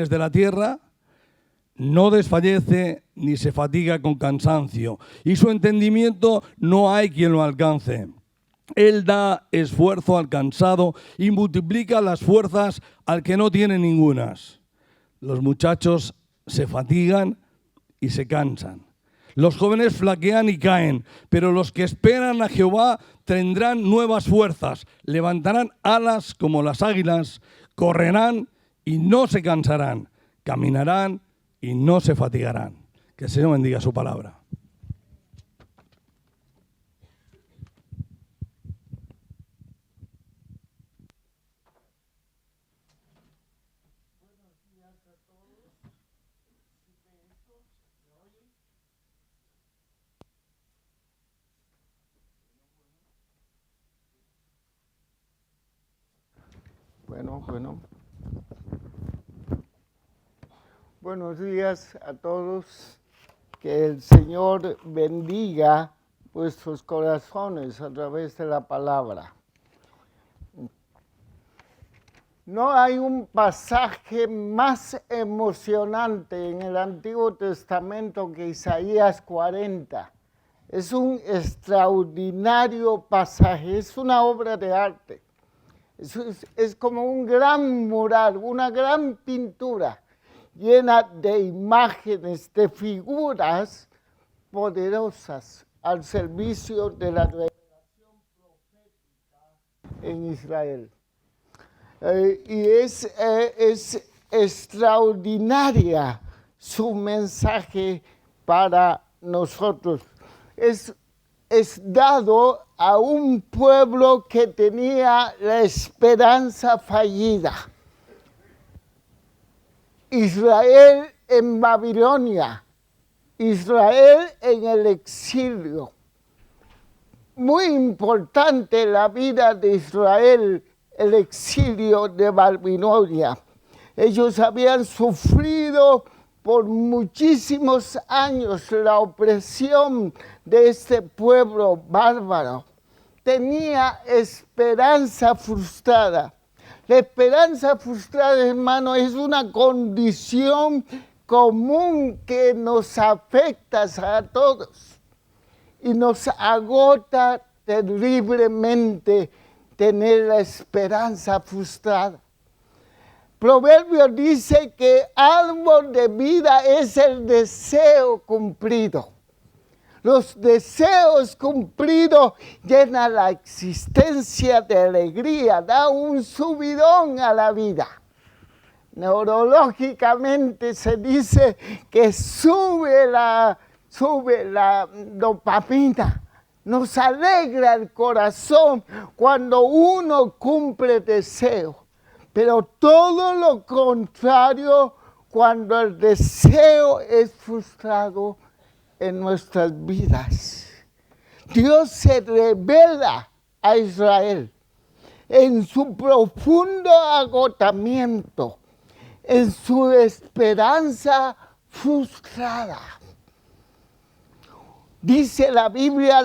de la tierra, no desfallece ni se fatiga con cansancio, y su entendimiento no hay quien lo alcance. Él da esfuerzo al cansado y multiplica las fuerzas al que no tiene ningunas. Los muchachos se fatigan y se cansan. Los jóvenes flaquean y caen, pero los que esperan a Jehová tendrán nuevas fuerzas, levantarán alas como las águilas, correrán y no se cansarán, caminarán y no se fatigarán. Que el Señor bendiga su palabra. Bueno. Buenos días a todos. Que el Señor bendiga vuestros corazones a través de la palabra. No hay un pasaje más emocionante en el Antiguo Testamento que Isaías 40. Es un extraordinario pasaje, es una obra de arte. Es como un gran mural, una gran pintura llena de imágenes, de figuras poderosas al servicio de la revelación profética en Israel. Y es extraordinaria su mensaje para nosotros. Es dado a un pueblo que tenía la esperanza fallida. Israel en Babilonia, Israel en el exilio. Muy importante la vida de Israel, el exilio de Babilonia. Ellos habían sufrido por muchísimos años la opresión de este pueblo bárbaro. Tenía esperanza frustrada. La esperanza frustrada, hermano, es una condición común que nos afecta a todos y nos agota terriblemente tener la esperanza frustrada. Proverbios dice que árbol de vida es el deseo cumplido. Los deseos cumplidos llenan la existencia de alegría, da un subidón a la vida. Neurológicamente se dice que sube la dopamina. Nos alegra el corazón cuando uno cumple deseo. Pero todo lo contrario cuando el deseo es frustrado en nuestras vidas. Dios se revela a Israel en su profundo agotamiento, en su esperanza frustrada. Dice la Biblia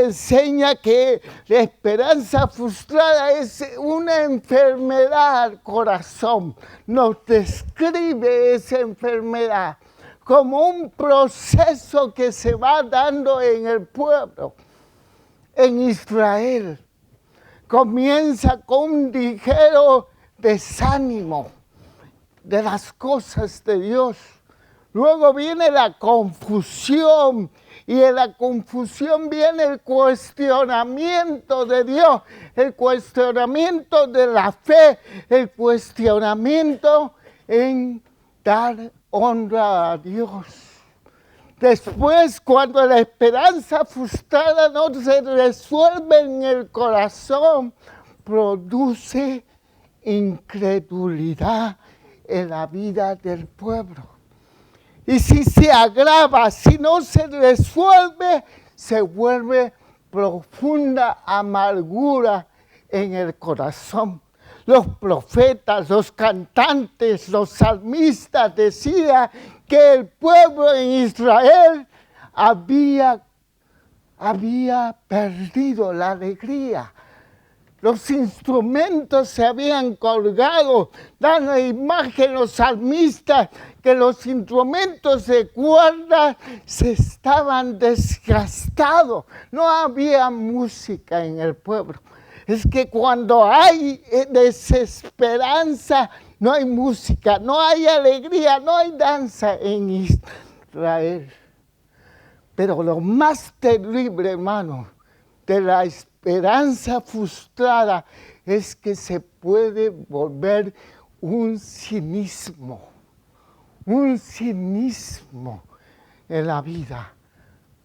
enseña que la esperanza frustrada es una enfermedad al corazón. Nos describe esa enfermedad como un proceso que se va dando en el pueblo, en Israel. Comienza con un ligero desánimo de las cosas de Dios. Luego viene la confusión y en la confusión viene el cuestionamiento de Dios, el cuestionamiento de la fe, el cuestionamiento en dar honra a Dios. Después, cuando la esperanza frustrada no se resuelve en el corazón, produce incredulidad en la vida del pueblo. Y si se agrava, si no se resuelve, se vuelve profunda amargura en el corazón. Los profetas, los cantantes, los salmistas decían que el pueblo en Israel había perdido la alegría. Los instrumentos se habían colgado. Dan la imagen los salmistas que los instrumentos de cuerda se estaban desgastados. No había música en el pueblo. Es que cuando hay desesperanza, no hay música, no hay alegría, no hay danza en Israel. Pero lo más terrible, hermano, de la esperanza frustrada es que se puede volver un cinismo en la vida,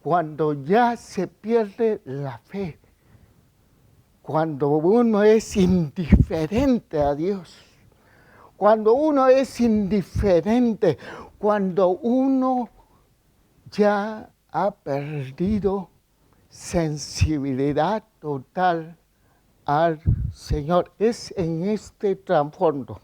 cuando ya se pierde la fe, cuando uno es indiferente a Dios, cuando uno es indiferente, cuando uno ya ha perdido sensibilidad total al Señor. Es en este trasfondo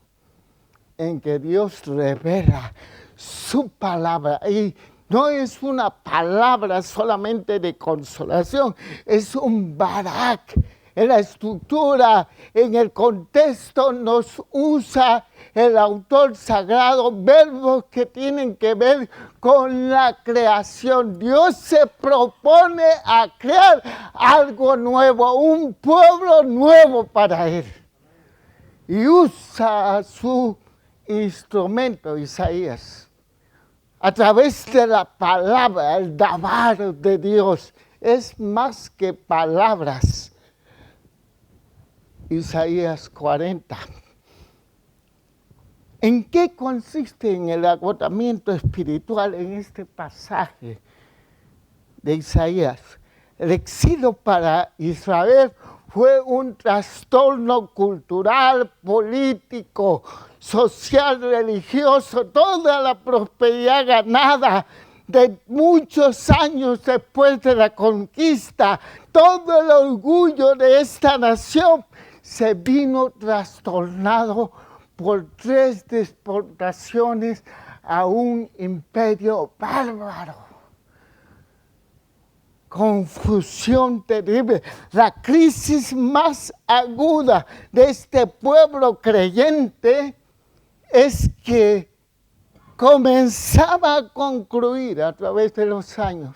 en que Dios revela su palabra. Y no es una palabra solamente de consolación, es un barak. En la estructura, en el contexto, nos usa el autor sagrado verbos que tienen que ver con la creación. Dios se propone a crear algo nuevo, un pueblo nuevo para Él. Y usa su instrumento, Isaías, a través de la palabra, el dabar de Dios. Es más que palabras. Isaías 40. ¿En qué consiste en el agotamiento espiritual en este pasaje de Isaías? El exilio para Israel fue un trastorno cultural, político, social, religioso, toda la prosperidad ganada de muchos años después de la conquista, todo el orgullo de esta nación se vino trastornado por 3 deportaciones a un imperio bárbaro. Confusión terrible. La crisis más aguda de este pueblo creyente es que comenzaba a concluir a través de los años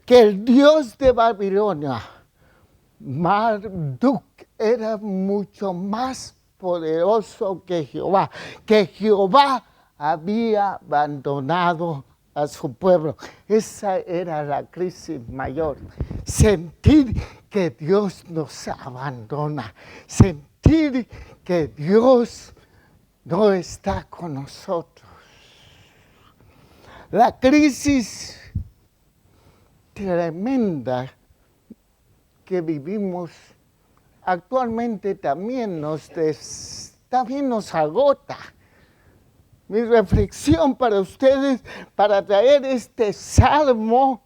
que el Dios de Babilonia, Marduk, era mucho más poderoso que Jehová había abandonado a su pueblo. Esa era la crisis mayor. Sentir que Dios nos abandona, sentir que Dios no está con nosotros. La crisis tremenda que vivimos actualmente también nos agota. Mi reflexión para ustedes, para traer este salmo,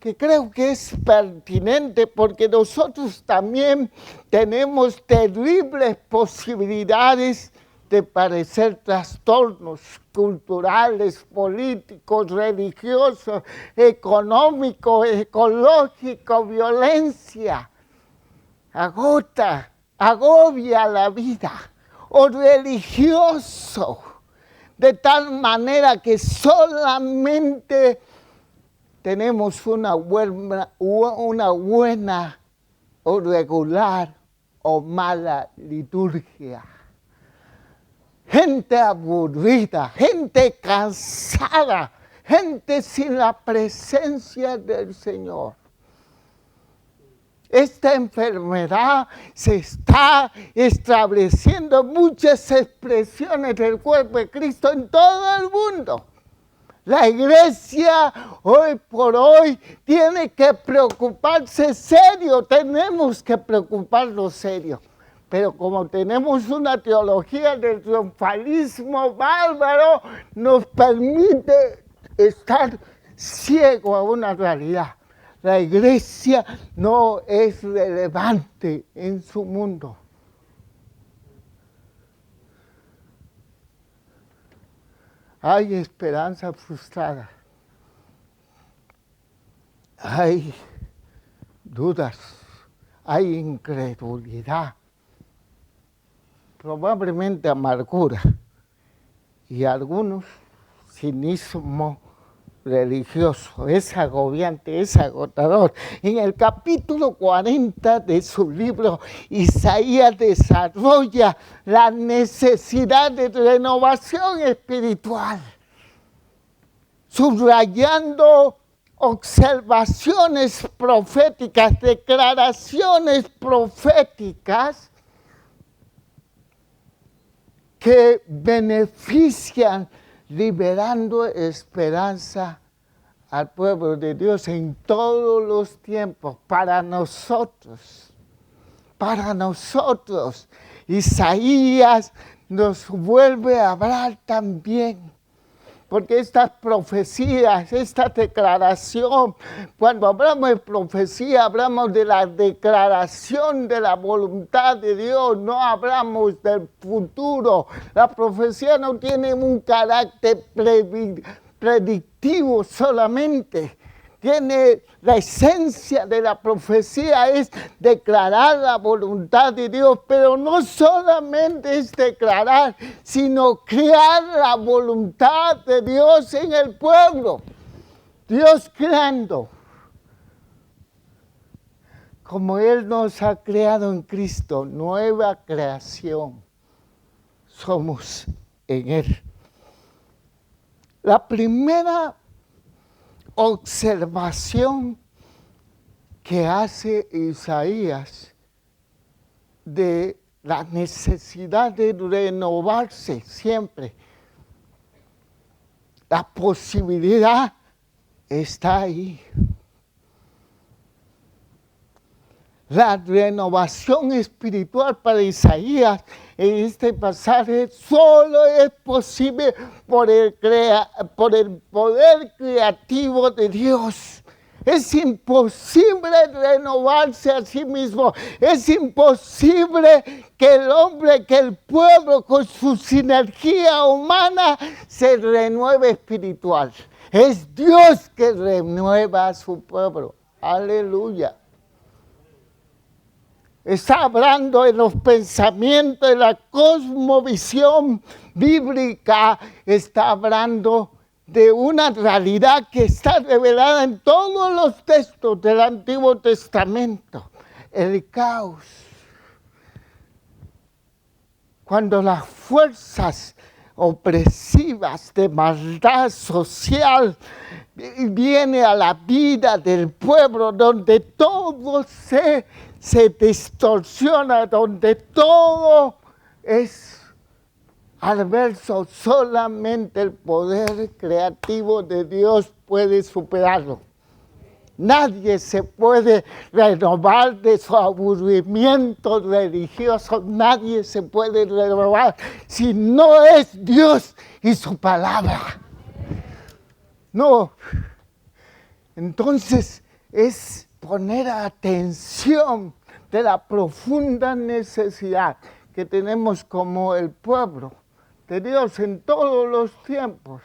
que creo que es pertinente porque nosotros también tenemos terribles posibilidades de padecer trastornos culturales, políticos, religiosos, económicos, ecológicos, violencia. Agobia la vida, o religioso, de tal manera que solamente tenemos una buena o regular o mala liturgia. Gente aburrida, gente cansada, gente sin la presencia del Señor. Esta enfermedad se está estableciendo muchas expresiones del cuerpo de Cristo en todo el mundo. La iglesia hoy por hoy tiene que preocuparse serio, tenemos que preocuparnos serio. Pero como tenemos una teología del triunfalismo bárbaro, nos permite estar ciego a una realidad. La iglesia no es relevante en su mundo. Hay esperanza frustrada. Hay dudas. hay incredulidad, probablemente amargura y algunos cinismo religioso. Es agobiante, es agotador. En el capítulo 40 de su libro, Isaías desarrolla la necesidad de renovación espiritual, subrayando observaciones proféticas, declaraciones proféticas que benefician, liberando esperanza al pueblo de Dios en todos los tiempos, para nosotros. Para nosotros. Isaías nos vuelve a hablar también, porque estas profecías, esta declaración, cuando hablamos de profecía, hablamos de la declaración de la voluntad de Dios, no hablamos del futuro. La profecía no tiene un carácter predictivo solamente. Tiene la esencia de la profecía, es declarar la voluntad de Dios, pero no solamente es declarar, sino crear la voluntad de Dios en el pueblo. Dios creando, como Él nos ha creado en Cristo, nueva creación, somos en Él. La primera observación que hace Isaías de la necesidad de renovarse siempre. La posibilidad está ahí. La renovación espiritual para Isaías en este pasaje solo es posible por el poder creativo de Dios. Es imposible renovarse a sí mismo. Es imposible que el hombre, que el pueblo con su sinergia humana se renueve espiritual. Es Dios que renueva a su pueblo. Aleluya. Está hablando en los pensamientos, en la cosmovisión bíblica, está hablando de una realidad que está revelada en todos los textos del Antiguo Testamento, el caos. Cuando las fuerzas opresivas de maldad social vienen a la vida del pueblo, donde todo se distorsiona, donde todo es adverso, solamente el poder creativo de Dios puede superarlo. Nadie se puede renovar de su aburrimiento religioso, nadie se puede renovar si no es Dios y su palabra. No. Entonces es poner atención de la profunda necesidad que tenemos como el pueblo de Dios en todos los tiempos.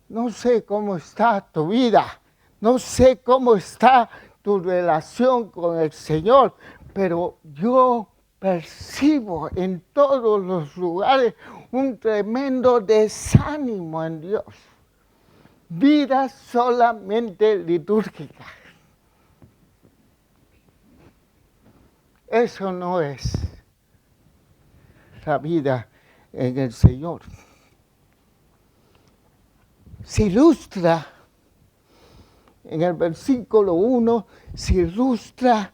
No sé cómo está tu vida, no sé cómo está tu relación con el Señor, pero yo percibo en todos los lugares un tremendo desánimo en Dios. Vida solamente litúrgica. Eso no es la vida en el Señor. Se ilustra, en el versículo 1, se ilustra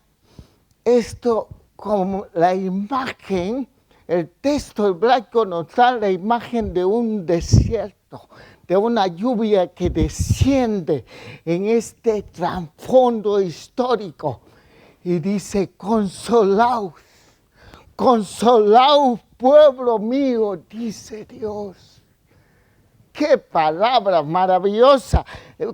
esto como la imagen, el texto hebraico nos da la imagen de un desierto, de una lluvia que desciende en este trasfondo histórico. Y dice, consolaos, consolaos, pueblo mío, dice Dios. ¡Qué palabra maravillosa!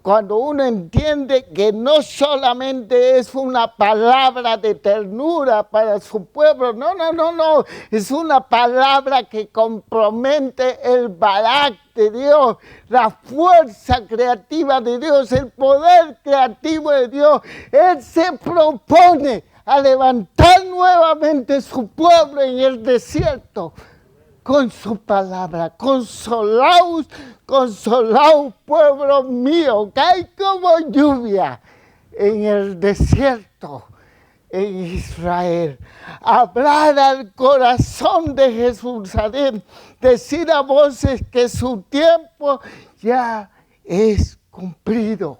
Cuando uno entiende que no solamente es una palabra de ternura para su pueblo, no, es una palabra que compromete el barak de Dios, la fuerza creativa de Dios, el poder creativo de Dios. Él se propone a levantar nuevamente su pueblo en el desierto con su palabra. Consolaos, consolaos, pueblo mío, cae como lluvia en el desierto, en Israel. Hablar al corazón de Jerusalén, decir a voces que su tiempo ya es cumplido.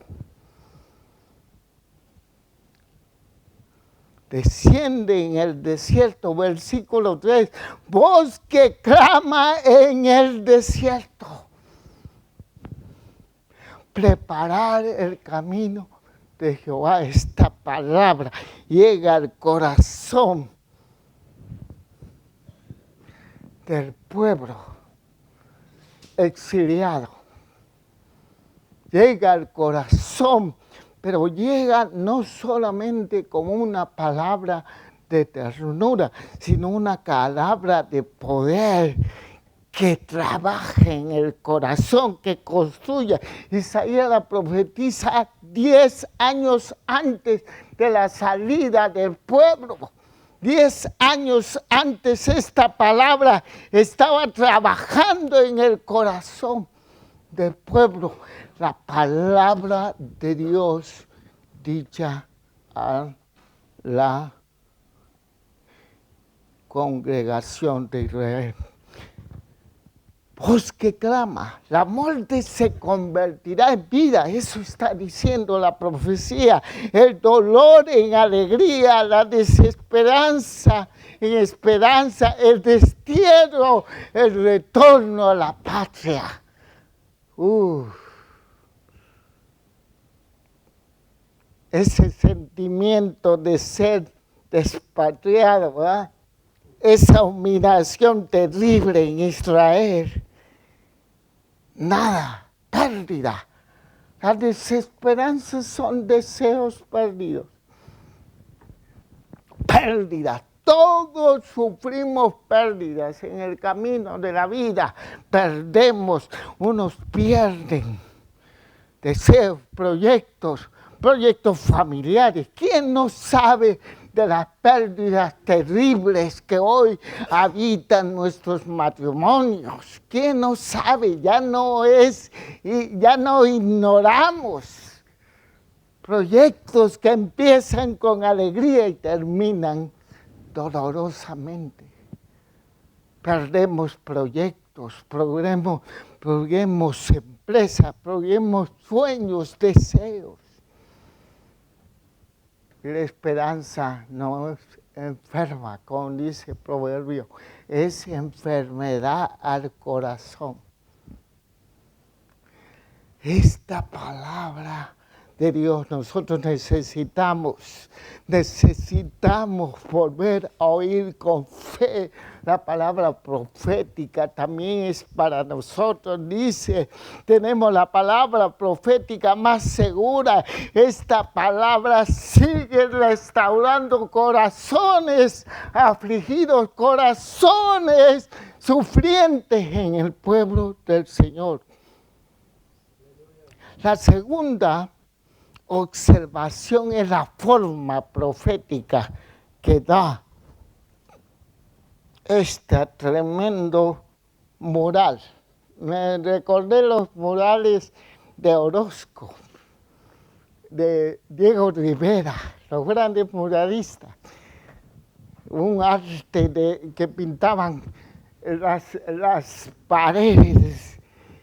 Desciende en el desierto, versículo 3, voz que clama en el desierto. Preparar el camino de Jehová. Esta palabra llega al corazón del pueblo exiliado. Llega al corazón, pero llega no solamente como una palabra de ternura, sino una palabra de poder que trabaje en el corazón, que construya. Isaías la profetiza 10 años antes de la salida del pueblo. 10 años antes esta palabra estaba trabajando en el corazón del pueblo. La palabra de Dios dicha a la congregación de Israel. Voz que clama, la muerte se convertirá en vida, eso está diciendo la profecía, el dolor en alegría, la desesperanza en esperanza, el destierro, el retorno a la patria. Ese sentimiento de ser despatriado, ¿verdad? Esa humillación terrible en Israel. Nada, pérdida. Las desesperanzas son deseos perdidos. Pérdida. Todos sufrimos pérdidas en el camino de la vida. Perdemos, unos pierden deseos, proyectos familiares. ¿Quién no sabe de las pérdidas terribles que hoy habitan nuestros matrimonios? ¿Quién no sabe? Ya no ignoramos proyectos que empiezan con alegría y terminan dolorosamente. Perdemos proyectos, perdemos empresas, perdemos sueños, deseos. Y la esperanza no es enferma, como dice el proverbio, es enfermedad al corazón. Esta palabra de Dios nosotros necesitamos volver a oír con fe. La palabra profética también es para nosotros. Dice, tenemos la palabra profética más segura. Esta palabra sigue restaurando corazones afligidos, corazones sufrientes en el pueblo del Señor. La segunda observación es la forma profética que da este tremendo mural. Me recordé los murales de Orozco, de Diego Rivera, los grandes muralistas. Un arte que pintaban las paredes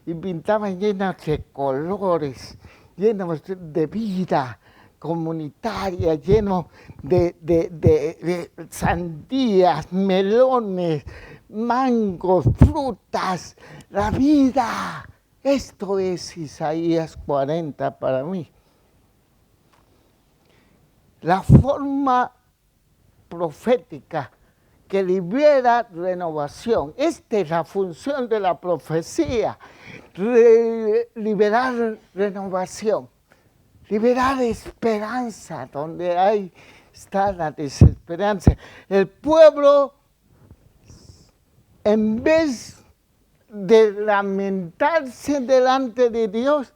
y pintaban llenas de colores, llenos de vida comunitaria, llenos de sandías, melones, mangos, frutas, la vida. Esto es Isaías 40 para mí. La forma profética que libera renovación. Esta es la función de la profecía, liberar renovación, liberar esperanza donde está la desesperanza. El pueblo, en vez de lamentarse delante de Dios,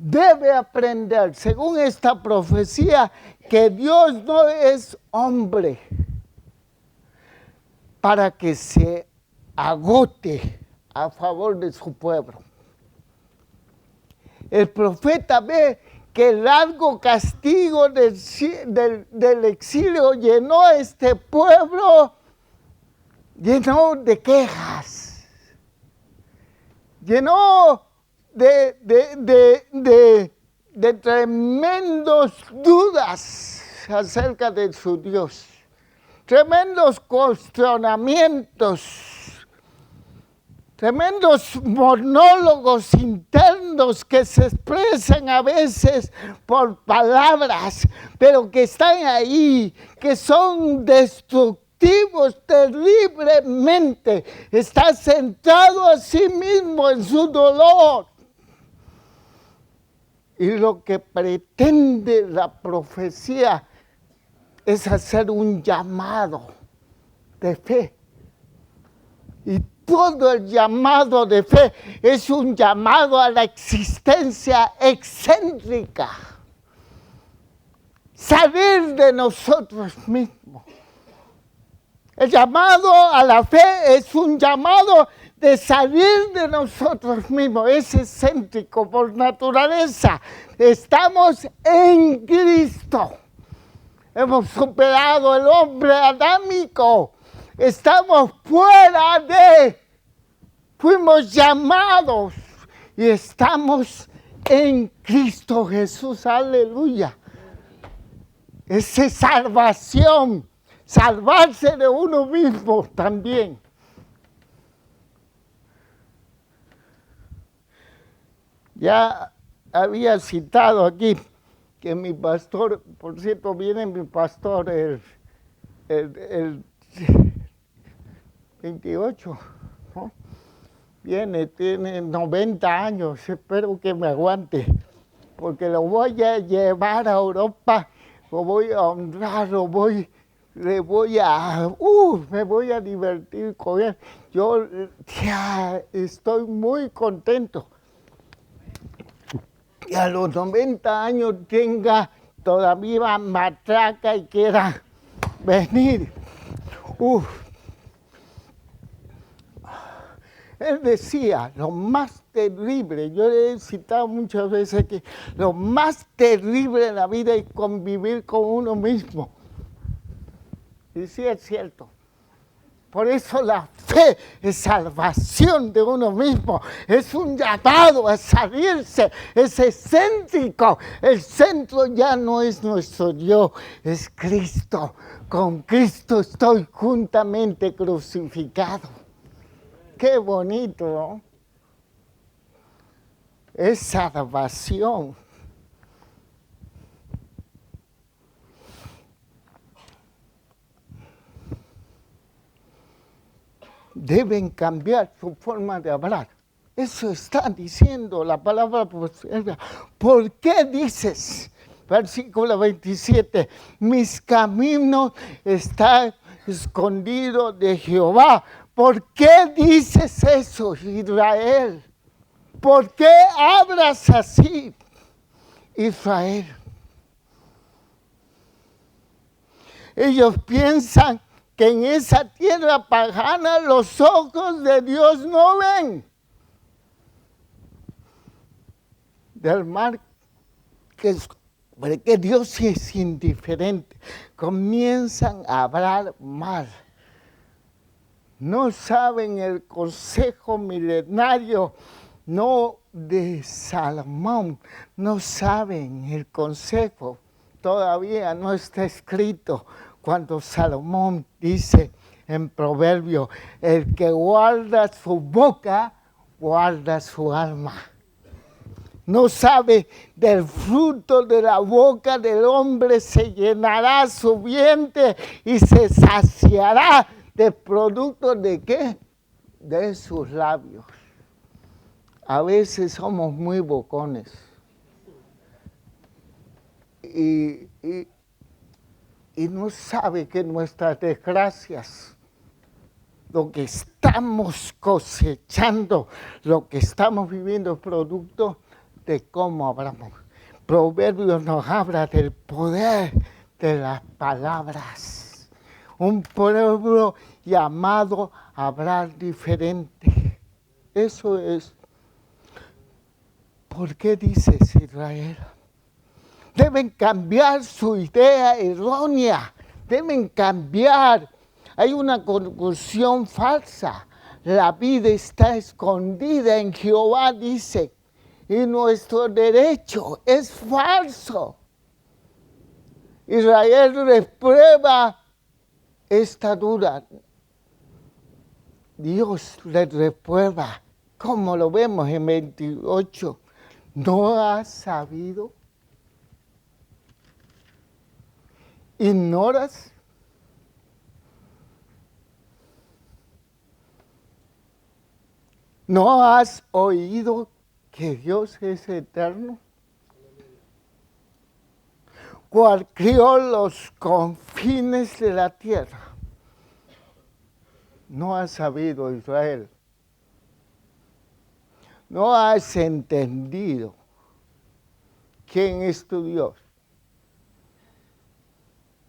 debe aprender, según esta profecía, que Dios no es hombre para que se agote a favor de su pueblo. El profeta ve que el largo castigo del exilio llenó a este pueblo, llenó de quejas, llenó de tremendas dudas acerca de su Dios, tremendos cuestionamientos, tremendos monólogos internos que se expresan a veces por palabras, pero que están ahí, que son destructivos terriblemente. Está centrado a sí mismo en su dolor. Y lo que pretende la profecía es hacer un llamado de fe. Y todo el llamado de fe es un llamado a la existencia excéntrica. Salir de nosotros mismos. El llamado a la fe es un llamado de salir de nosotros mismos. Es excéntrico por naturaleza. Estamos en Cristo. Hemos superado el hombre adámico. Estamos fuera fuimos llamados y estamos en Cristo Jesús, aleluya. Esa es salvación, salvarse de uno mismo también. Ya había citado aquí que mi pastor, por cierto, viene mi pastor el 28, ¿no? Viene, tiene 90 años, espero que me aguante, porque lo voy a llevar a Europa, lo voy a honrar, me voy a divertir con él. Yo ya estoy muy contento. Y a los 90 años tenga todavía matraca y quiera venir. Él decía, lo más terrible, yo le he citado muchas veces que lo más terrible en la vida es convivir con uno mismo. Y sí es cierto. Por eso la fe es salvación de uno mismo, es un llamado a salirse, es excéntrico. El centro ya no es nuestro yo, es Cristo. Con Cristo estoy juntamente crucificado. Qué bonito, ¿no? Es salvación. Deben cambiar su forma de hablar. Eso está diciendo la palabra. ¿Por qué dices? Versículo 27. Mis caminos están escondidos de Jehová. ¿Por qué dices eso, Israel? ¿Por qué hablas así, Israel? Ellos piensan que en esa tierra pagana los ojos de Dios no ven. Del mar, que Dios es indiferente. Comienzan a hablar mal. No saben el consejo milenario, no de Salomón, no saben el consejo. Todavía no está escrito cuando Salomón dice en Proverbio, el que guarda su boca, guarda su alma. No sabe del fruto de la boca del hombre, se llenará su vientre y se saciará de productos de ¿qué? De sus labios. A veces somos muy bocones. Y no sabe que nuestras desgracias, lo que estamos cosechando, lo que estamos viviendo es producto de cómo hablamos. Proverbios nos habla del poder de las palabras. Un pueblo llamado a hablar diferente. Eso es. ¿Por qué dices Israel? Deben cambiar su idea errónea. Deben cambiar. Hay una conclusión falsa. La vida está escondida en Jehová, dice. Y nuestro derecho es falso. Israel reprueba esta duda. Dios le reprueba. Como lo vemos en 28. ¿No has sabido? ¿Ignoras? ¿No has oído que Dios es eterno? Cual crió los confines de la tierra. No has sabido, Israel. No has entendido quién es tu Dios.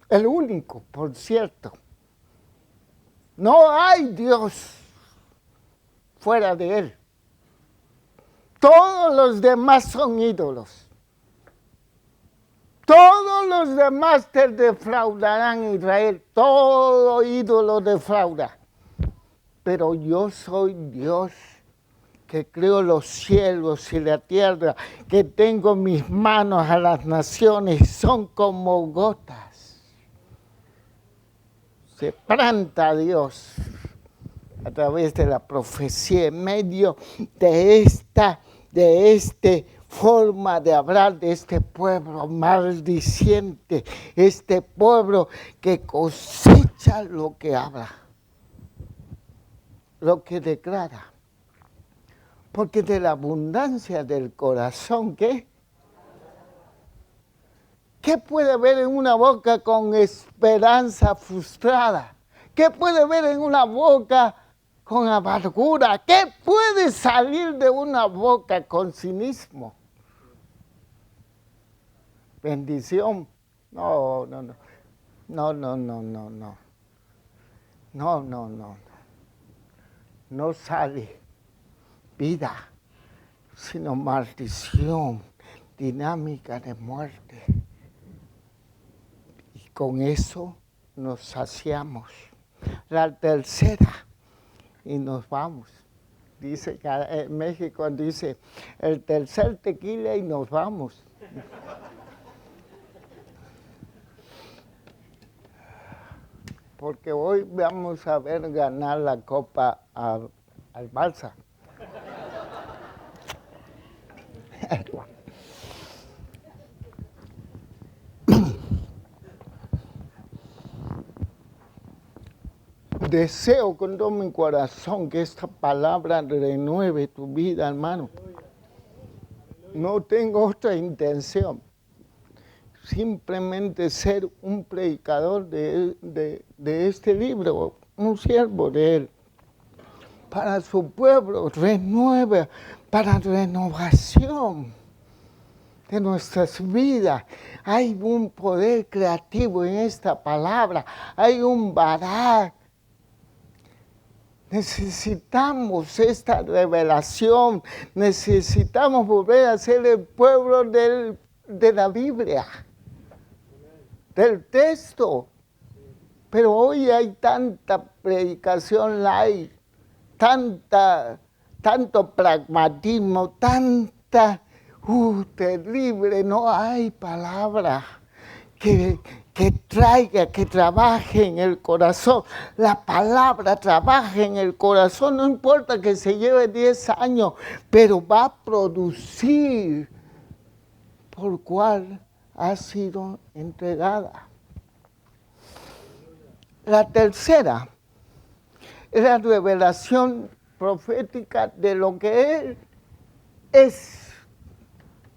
El único, por cierto. No hay Dios fuera de Él. Todos los demás son ídolos. Todos los demás te defraudarán, Israel. Todo ídolo defrauda. Pero yo soy Dios, que creo los cielos y la tierra, que tengo mis manos a las naciones, son como gotas. Se planta Dios a través de la profecía en medio de esta forma de hablar de este pueblo maldiciente, este pueblo que cosecha lo que habla, lo que declara. Porque de la abundancia del corazón, ¿qué? ¿Qué puede haber en una boca con esperanza frustrada? ¿Qué puede haber en una boca con amargura? ¿Qué puede salir de una boca con cinismo? Bendición. No. No sale vida, sino maldición, dinámica de muerte. Y con eso nos saciamos. La tercera, y nos vamos. Dice que en México dice el tercer tequila y nos vamos. Porque hoy vamos a ver ganar la copa al Barça. Deseo con todo mi corazón que esta palabra renueve tu vida, hermano. No tengo otra intención. Simplemente ser un predicador de este libro, un siervo de él. Para su pueblo, renueve, para renovación de nuestras vidas. Hay un poder creativo en esta palabra, hay un barak. Necesitamos esta revelación, necesitamos volver a ser el pueblo de la Biblia, del texto. Pero hoy hay tanta predicación light, tanto pragmatismo, tanta terrible, no hay palabra que traiga, que trabaje en el corazón. La palabra trabaja en el corazón, no importa que se lleve 10 años, pero va a producir por cual ha sido entregada. La tercera es la revelación profética de lo que Él es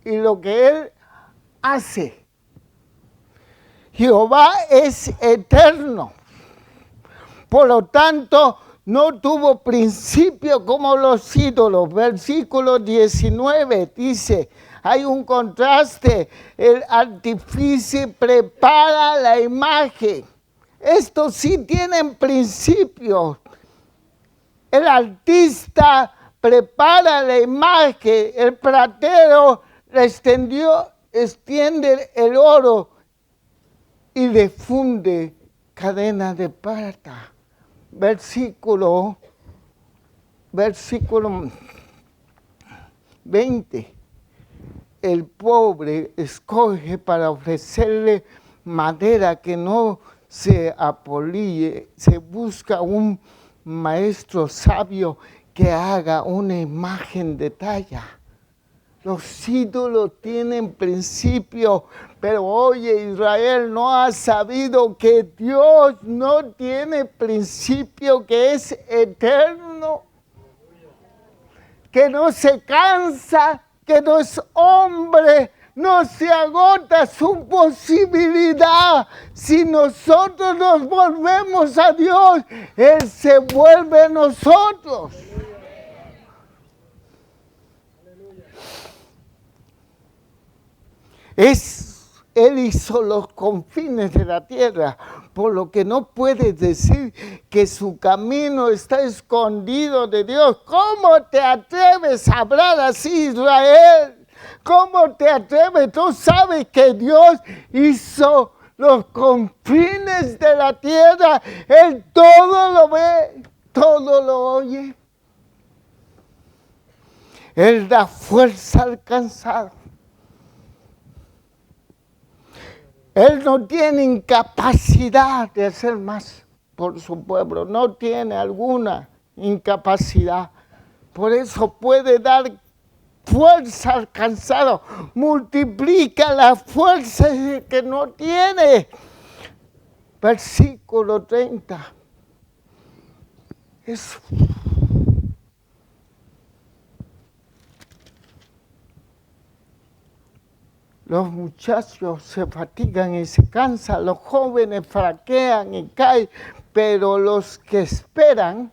y lo que Él hace. Jehová es eterno. Por lo tanto, no tuvo principio como los ídolos. Versículo 19 dice, hay un contraste, el artífice prepara la imagen. Estos sí tienen principios. El artista prepara la imagen, el platero extiende el oro y le funde cadena de plata. Versículo 20. El pobre escoge para ofrecerle madera que no se apolille. Se busca un maestro sabio que haga una imagen de talla. Los ídolos tienen principio, pero oye, Israel no ha sabido que Dios no tiene principio, que es eterno, que no se cansa, que no es hombre, no se agota su posibilidad. Si nosotros nos volvemos a Dios, Él se vuelve a nosotros. Él hizo los confines de la tierra, por lo que no puedes decir que su camino está escondido de Dios. ¿Cómo te atreves a hablar así, Israel? ¿Cómo te atreves? Tú sabes que Dios hizo los confines de la tierra. Él todo lo ve, todo lo oye. Él da fuerza al cansado. Él no tiene incapacidad de hacer más por su pueblo, no tiene alguna incapacidad. Por eso puede dar fuerza al cansado, multiplica la fuerza que no tiene. Versículo 30. Los muchachos se fatigan y se cansan, los jóvenes fraquean y caen, pero los que esperan,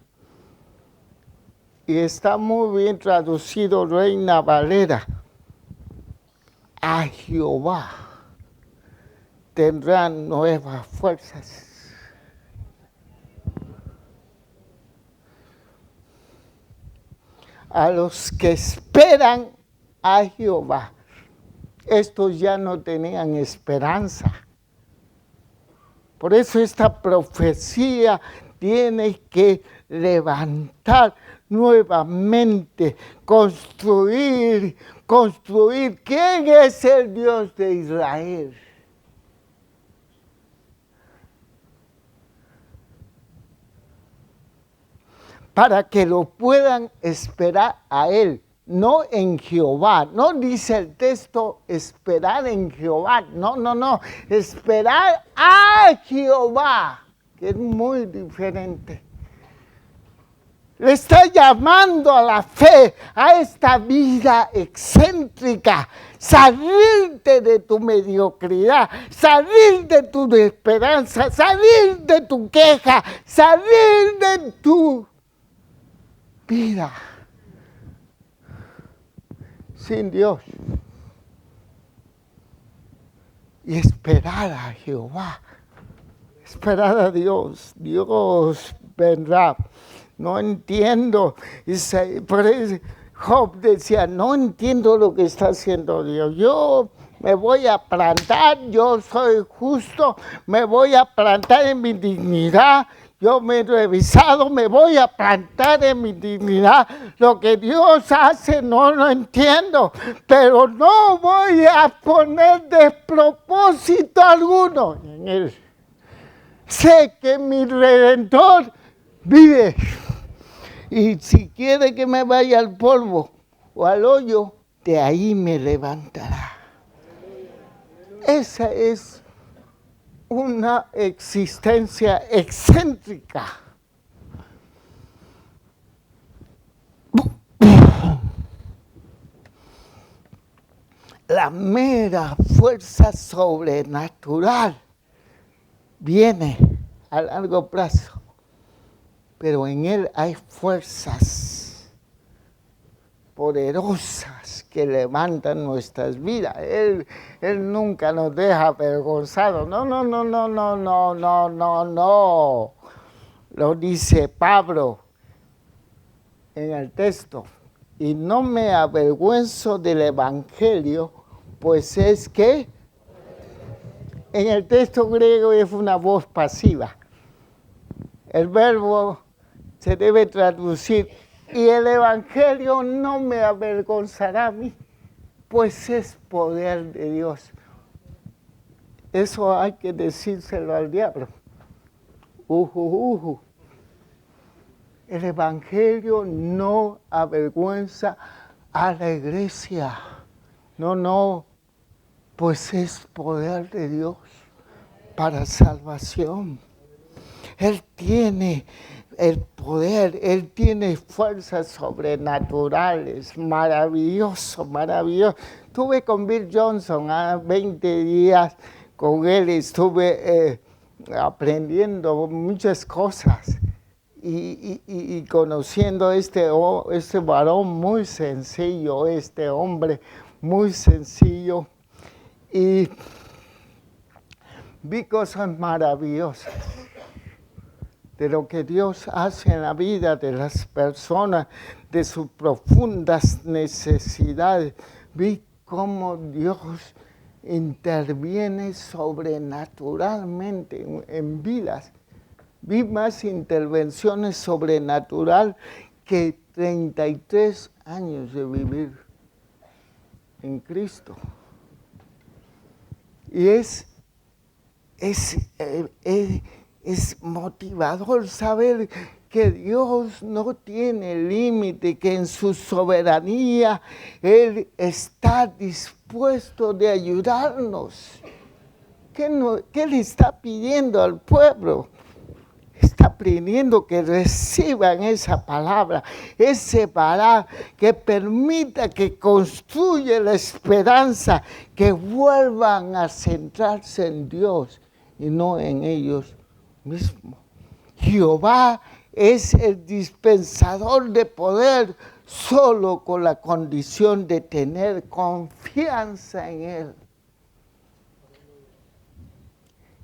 y está muy bien traducido Reina Valera, a Jehová tendrán nuevas fuerzas. A los que esperan a Jehová. Estos ya no tenían esperanza. Por eso esta profecía tiene que levantar nuevamente, construir. ¿Quién es el Dios de Israel? Para que lo puedan esperar a Él. No en Jehová, no dice el texto esperar en Jehová, no, esperar a Jehová, que es muy diferente. Le está llamando a la fe, a esta vida excéntrica, salirte de tu mediocridad, salir de tu desesperanza, salir de tu queja, salir de tu vida sin Dios y esperar a Jehová, esperar a Dios. Dios vendrá. No entiendo. Por eso Job decía, no entiendo lo que está haciendo Dios. Yo me voy a plantar, yo soy justo, me voy a plantar en mi dignidad. Yo me he revisado, me voy a plantar en mi dignidad. Lo que Dios hace no lo entiendo, pero no voy a poner despropósito alguno en Él. Sé que mi Redentor vive. Y si quiere que me vaya al polvo o al hoyo, de ahí me levantará. Esa es una existencia excéntrica. La mera fuerza sobrenatural viene a largo plazo, pero en Él hay fuerzas poderosas que levantan nuestras vidas. Él nunca nos deja avergonzados. No, no, no, no, no, no, no, no, no. Lo dice Pablo en el texto. Y no me avergüenzo del Evangelio, pues es que en el texto griego es una voz pasiva. El verbo se debe traducir, y el Evangelio no me avergonzará a mí, pues es poder de Dios. Eso hay que decírselo al diablo. El Evangelio no avergüenza a la iglesia. No, no, pues es poder de Dios para salvación. Él tiene el poder, Él tiene fuerzas sobrenaturales, maravilloso, maravilloso. Estuve con Bill Johnson 20 días con él, estuve aprendiendo muchas cosas y conociendo este varón muy sencillo, este hombre muy sencillo, y vi cosas maravillosas de lo que Dios hace en la vida de las personas, de sus profundas necesidades. Vi cómo Dios interviene sobrenaturalmente en vidas. Vi más intervenciones sobrenaturales que 33 años de vivir en Cristo. Y es motivador saber que Dios no tiene límite, que en su soberanía Él está dispuesto de ayudarnos. ¿Qué le está pidiendo al pueblo? Está pidiendo que reciban esa palabra, ese vará que permita que construya la esperanza, que vuelvan a centrarse en Dios y no en ellos mismos. Jehová es el dispensador de poder solo con la condición de tener confianza en Él.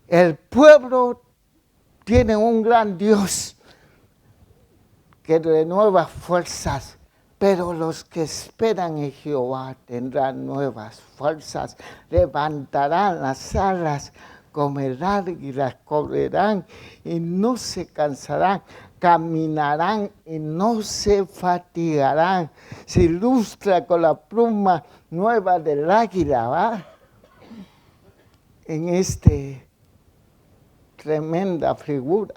El pueblo tiene un gran Dios que renueva fuerzas, pero los que esperan en Jehová tendrán nuevas fuerzas, levantarán las alas como el águila, correrán y no se cansarán, caminarán y no se fatigarán. Se ilustra con la pluma nueva del águila, ¿va? En tremenda figura,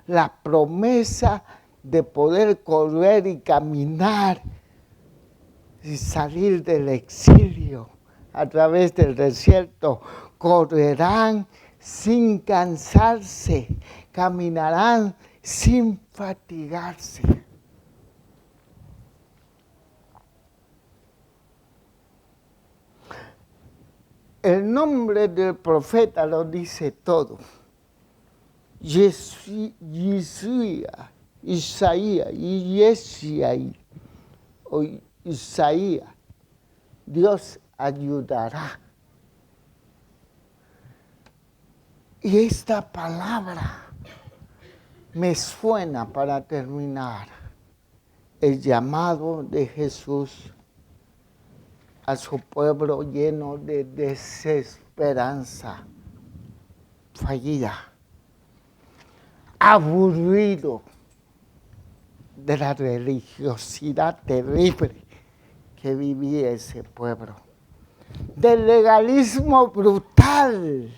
la promesa de poder correr y caminar y salir del exilio a través del desierto. Correrán sin cansarse, caminarán sin fatigarse. El nombre del profeta lo dice todo. Isaías, Isaías, Dios ayudará. Y esta palabra me suena para terminar. El llamado de Jesús a su pueblo lleno de desesperanza, fallida, aburrido de la religiosidad terrible que vivía ese pueblo, del legalismo brutal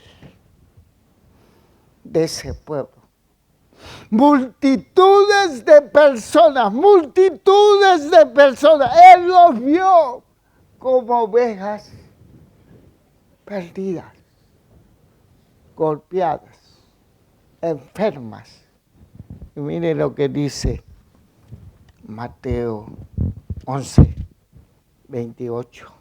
de ese pueblo. Multitudes de personas, Él los vio como ovejas perdidas, golpeadas, enfermas. Y mire lo que dice Mateo 11, 28.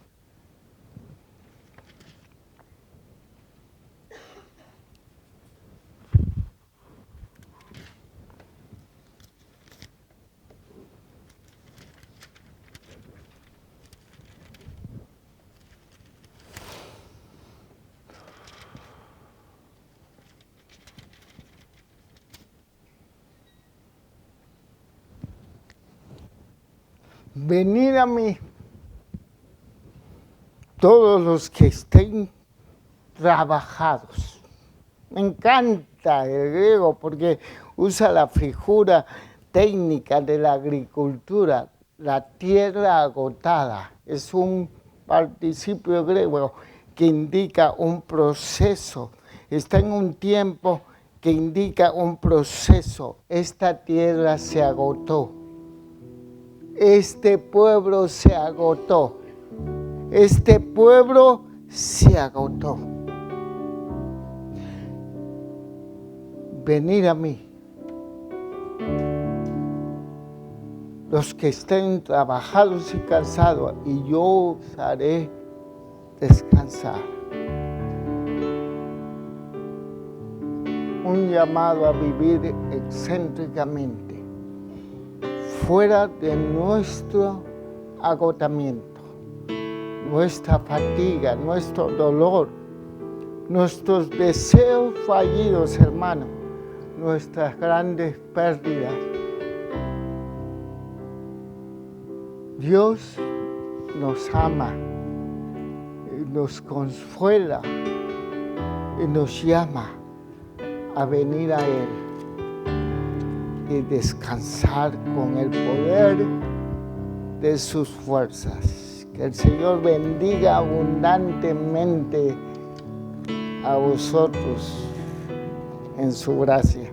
venid a mí, todos los que estén trabajados. Me encanta el griego porque usa la figura técnica de la agricultura, la tierra agotada. Es un participio griego que indica un proceso. Está en un tiempo que indica un proceso. Esta tierra se agotó. Este pueblo se agotó. Este pueblo se agotó. Venid a mí, los que estén trabajados y cansados, y yo os haré descansar. Un llamado a vivir excéntricamente, fuera de nuestro agotamiento, nuestra fatiga, nuestro dolor, nuestros deseos fallidos, hermano, nuestras grandes pérdidas. Dios nos ama, nos consuela y nos llama a venir a Él y descansar con el poder de sus fuerzas. Que el Señor bendiga abundantemente a vosotros en su gracia.